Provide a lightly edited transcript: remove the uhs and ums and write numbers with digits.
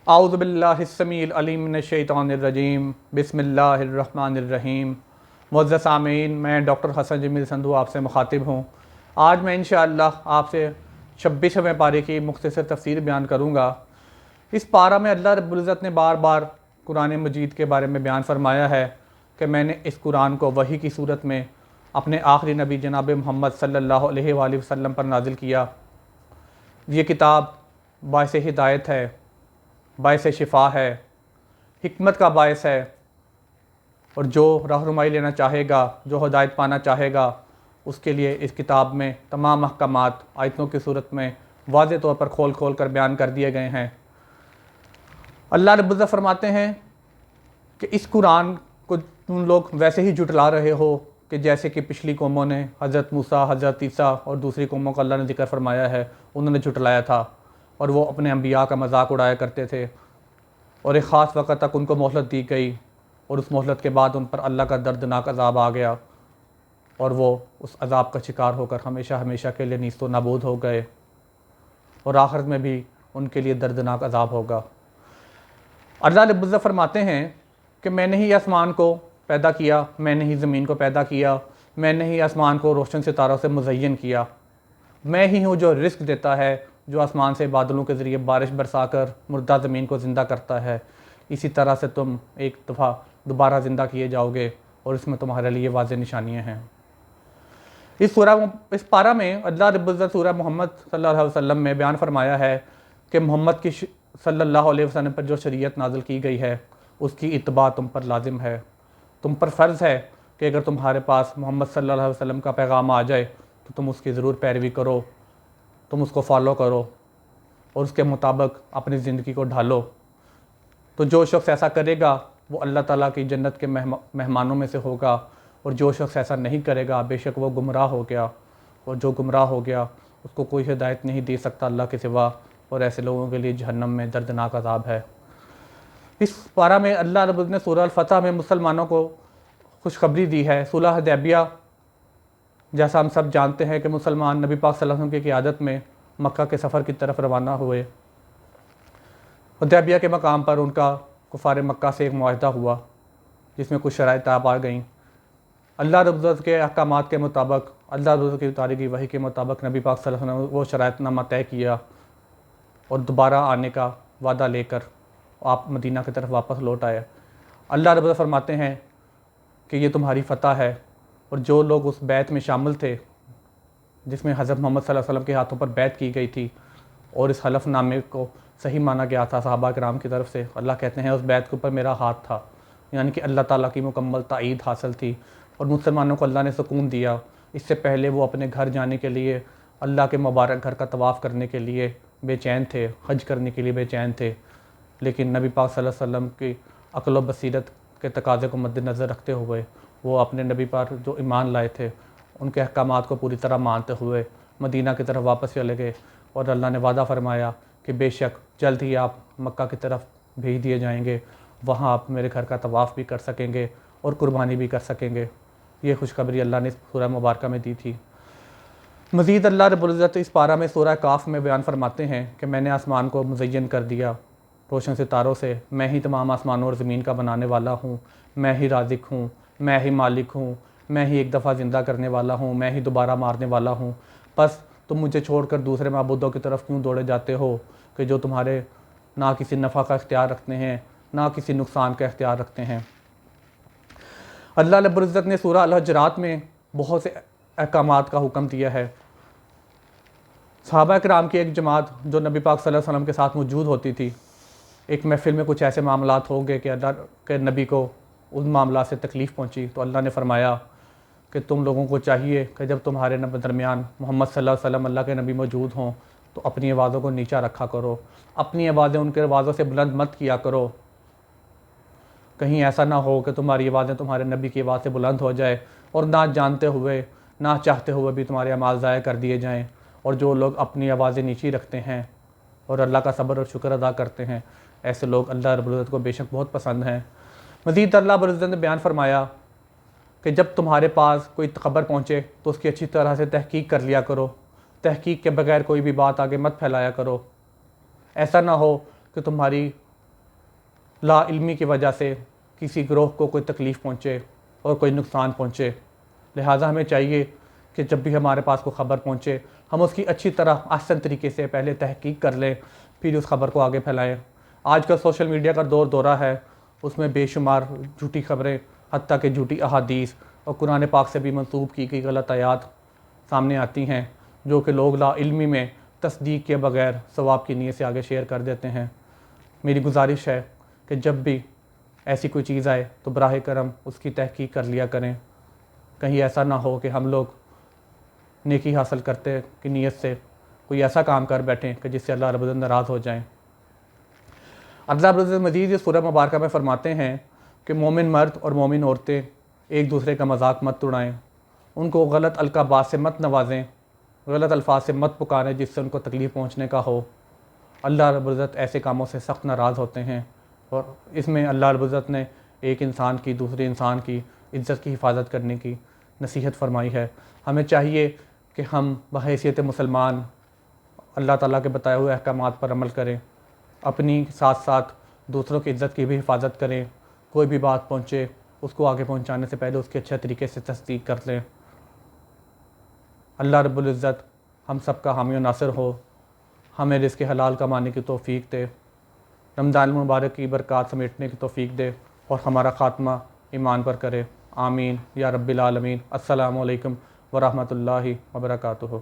اعوذ باللہ السمیع العلیم من الشیطان الرجیم بسم اللہ الرحمن الرحیم۔ معزز سامعین، میں ڈاکٹر حسن جمیل سندھو آپ سے مخاطب ہوں۔ آج میں انشاءاللہ آپ سے 26ویں پارے کی مختصر تفسیر بیان کروں گا۔ اس پارہ میں اللہ رب العزت نے بار بار قرآن مجید کے بارے میں بیان فرمایا ہے کہ میں نے اس قرآن کو وحی کی صورت میں اپنے آخری نبی جناب محمد صلی اللہ علیہ وآلہ وسلم پر نازل کیا۔ یہ کتاب باعث ہدایت ہے، باعث شفا ہے، حکمت کا باعث ہے، اور جو رہنمائی لینا چاہے گا، جو ہدایت پانا چاہے گا، اس کے لیے اس کتاب میں تمام احکامات آیتوں کی صورت میں واضح طور پر کھول کھول کر بیان کر دیے گئے ہیں۔ اللہ رب العزت فرماتے ہیں کہ اس قرآن کو تم لوگ ویسے ہی جھٹلا رہے ہو کہ جیسے کہ پچھلی قوموں نے حضرت موسیٰ، حضرت عیسیٰ اور دوسری قوموں کا اللہ نے ذکر فرمایا ہے، انہوں نے جھٹلایا تھا اور وہ اپنے انبیاء کا مذاق اڑایا کرتے تھے، اور ایک خاص وقت تک ان کو مہلت دی گئی، اور اس مہلت کے بعد ان پر اللہ کا دردناک عذاب آ گیا، اور وہ اس عذاب کا شکار ہو کر ہمیشہ ہمیشہ کے لیے نیست و نابود ہو گئے، اور آخرت میں بھی ان کے لیے دردناک عذاب ہوگا۔ اللہ رب العزت فرماتے ہیں کہ میں نے ہی آسمان کو پیدا کیا، میں نے ہی زمین کو پیدا کیا، میں نے ہی آسمان کو روشن ستاروں سے مزین کیا، میں ہی ہوں جو رزق دیتا ہے، جو آسمان سے بادلوں کے ذریعے بارش برسا کر مردہ زمین کو زندہ کرتا ہے۔ اسی طرح سے تم ایک دفعہ دوبارہ زندہ کیے جاؤ گے، اور اس میں تمہارے لیے واضح نشانیاں ہیں۔ اس پارہ میں اللہ رب العزت سورہ محمد صلی اللہ علیہ وسلم میں بیان فرمایا ہے کہ محمد کی صلی اللہ علیہ وسلم پر جو شریعت نازل کی گئی ہے، اس کی اتباع تم پر لازم ہے۔ تم پر فرض ہے کہ اگر تمہارے پاس محمد صلی اللہ علیہ وسلم کا پیغام آ جائے تو تم اس کی ضرور پیروی کرو، تم اس کو فالو کرو اور اس کے مطابق اپنی زندگی کو ڈھالو۔ تو جو شخص ایسا کرے گا وہ اللہ تعالیٰ کی جنت کے مہمانوں میں سے ہوگا، اور جو شخص ایسا نہیں کرے گا بے شک وہ گمراہ ہو گیا، اور جو گمراہ ہو گیا اس کو کوئی ہدایت نہیں دے سکتا اللہ کے سوا، اور ایسے لوگوں کے لیے جہنم میں دردناک عذاب ہے۔ اس پارہ میں اللہ رب العزت نے سورہ الفتح میں مسلمانوں کو خوشخبری دی ہے۔ صلح حدیبیہ، جیسا ہم سب جانتے ہیں کہ مسلمان نبی پاک صلی اللہ علیہ وسلم کی قیادت میں مکہ کے سفر کی طرف روانہ ہوئے۔ حدیبیہ کے مقام پر ان کا کفار مکہ سے ایک معاہدہ ہوا جس میں کچھ شرائط آ گئیں۔ اللہ رب العزت کے احکامات کے مطابق، اللہ رب العزت کی اتاری گئی وحی کے مطابق نبی پاک صلی اللہ علیہ وسلم نے وہ شرائط نامہ طے کیا اور دوبارہ آنے کا وعدہ لے کر آپ مدینہ کی طرف واپس لوٹ آئے۔ اللہ رب العزت فرماتے ہیں کہ یہ تمہاری فتح ہے، اور جو لوگ اس بیعت میں شامل تھے جس میں حضرت محمد صلی اللہ علیہ وسلم کے ہاتھوں پر بیعت کی گئی تھی، اور اس حلف نامے کو صحیح مانا گیا تھا صحابہ کرام کی طرف سے، اللہ کہتے ہیں اس بیعت کے اوپر میرا ہاتھ تھا، یعنی کہ اللہ تعالیٰ کی مکمل تائید حاصل تھی، اور مسلمانوں کو اللہ نے سکون دیا۔ اس سے پہلے وہ اپنے گھر جانے کے لیے، اللہ کے مبارک گھر کا طواف کرنے کے لیے بے چین تھے، حج کرنے کے لیے بے چین تھے، لیکن نبی پاک صلی اللہ علیہ وسلم کی عقل و بصیرت کے تقاضے کو مد نظر رکھتے ہوئے وہ اپنے نبی پر جو ایمان لائے تھے ان کے احکامات کو پوری طرح مانتے ہوئے مدینہ کی طرف واپس چلے گئے، اور اللہ نے وعدہ فرمایا کہ بے شک جلد ہی آپ مکہ کی طرف بھیج دیے جائیں گے، وہاں آپ میرے گھر کا طواف بھی کر سکیں گے اور قربانی بھی کر سکیں گے۔ یہ خوشخبری اللہ نے سورہ مبارکہ میں دی تھی۔ مزید اللہ رب العزت اس پارہ میں سورہ کاف میں بیان فرماتے ہیں کہ میں نے آسمان کو مزین کر دیا روشن ستاروں سے، میں ہی تمام آسمانوں اور زمین کا بنانے والا ہوں، میں ہی رازق ہوں، میں ہی مالک ہوں، میں ہی ایک دفعہ زندہ کرنے والا ہوں، میں ہی دوبارہ مارنے والا ہوں۔ بس تم مجھے چھوڑ کر دوسرے معبودوں کی طرف کیوں دوڑے جاتے ہو کہ جو تمہارے نہ کسی نفع کا اختیار رکھتے ہیں نہ کسی نقصان کا اختیار رکھتے ہیں۔ اللہ رب العزت نے سورہ الحجرات میں بہت سے احکامات کا حکم دیا ہے۔ صحابہ کرام کی ایک جماعت جو نبی پاک صلی اللہ علیہ وسلم کے ساتھ موجود ہوتی تھی، ایک محفل میں کچھ ایسے معاملات ہو گئے کہ اللہ کے نبی کو ان معاملات سے تکلیف پہنچی، تو اللہ نے فرمایا کہ تم لوگوں کو چاہیے کہ جب تمہارے درمیان محمد صلی اللہ علیہ وسلم اللہ کے نبی موجود ہوں تو اپنی آوازوں کو نیچا رکھا کرو، اپنی آوازیں ان کے آوازوں سے بلند مت کیا کرو، کہیں ایسا نہ ہو کہ تمہاری آوازیں تمہارے نبی کی آواز سے بلند ہو جائے اور نہ جانتے ہوئے نہ چاہتے ہوئے بھی تمہارے اعمال ضائع کر دیے جائیں۔ اور جو لوگ اپنی آوازیں نیچی رکھتے ہیں اور اللہ کا صبر اور شکر ادا کرتے ہیں، ایسے لوگ اللہ رب العزت کو بے شک بہت پسند ہیں۔ مزید اللہ رب العزت نے بیان فرمایا کہ جب تمہارے پاس کوئی خبر پہنچے تو اس کی اچھی طرح سے تحقیق کر لیا کرو، تحقیق کے بغیر کوئی بھی بات آگے مت پھیلایا کرو۔ ایسا نہ ہو کہ تمہاری لا علمی کی وجہ سے کسی گروہ کو کوئی تکلیف پہنچے اور کوئی نقصان پہنچے۔ لہٰذا ہمیں چاہیے کہ جب بھی ہمارے پاس کوئی خبر پہنچے ہم اس کی اچھی طرح احسن طریقے سے پہلے تحقیق کر لیں، پھر اس خبر کو آگے پھیلائیں۔ آج کل سوشل میڈیا کا دورہ ہے، اس میں بے شمار جھوٹی خبریں، حتیٰ کہ جھوٹی احادیث اور قرآن پاک سے بھی منسوب کی گئی غلط آیات سامنے آتی ہیں، جو کہ لوگ لا علمی میں تصدیق کے بغیر ثواب کی نیت سے آگے شیئر کر دیتے ہیں۔ میری گزارش ہے کہ جب بھی ایسی کوئی چیز آئے تو براہ کرم اس کی تحقیق کر لیا کریں، کہیں ایسا نہ ہو کہ ہم لوگ نیکی حاصل کرتے کی نیت سے کوئی ایسا کام کر بیٹھیں کہ جس سے اللہ رب العزت ناراض ہو جائیں۔ اللہ رب العزت مزید اس سورہ مبارکہ میں فرماتے ہیں کہ مومن مرد اور مومن عورتیں ایک دوسرے کا مذاق مت اڑائیں، ان کو غلط القابات سے مت نوازیں، غلط الفاظ سے مت پکاریں جس سے ان کو تکلیف پہنچنے کا ہو۔ اللہ رب العزت ایسے کاموں سے سخت ناراض ہوتے ہیں، اور اس میں اللہ رب العزت نے ایک انسان کی دوسرے انسان کی عزت کی حفاظت کرنے کی نصیحت فرمائی ہے۔ ہمیں چاہیے کہ ہم بحیثیت مسلمان اللہ تعالیٰ کے بتائے ہوئے احکامات پر عمل کریں، اپنی ساتھ ساتھ دوسروں کی عزت کی بھی حفاظت کریں، کوئی بھی بات پہنچے اس کو آگے پہنچانے سے پہلے اس کے اچھے طریقے سے تصدیق کر لیں۔ اللہ رب العزت ہم سب کا حامی و ناصر ہو، ہمیں رزق حلال کمانے کی توفیق دے، رمضان المبارک کی برکات سمیٹنے کی توفیق دے، اور ہمارا خاتمہ ایمان پر کرے۔ آمین یا رب العالمین۔ السلام علیکم ورحمۃ اللہ وبرکاتہ۔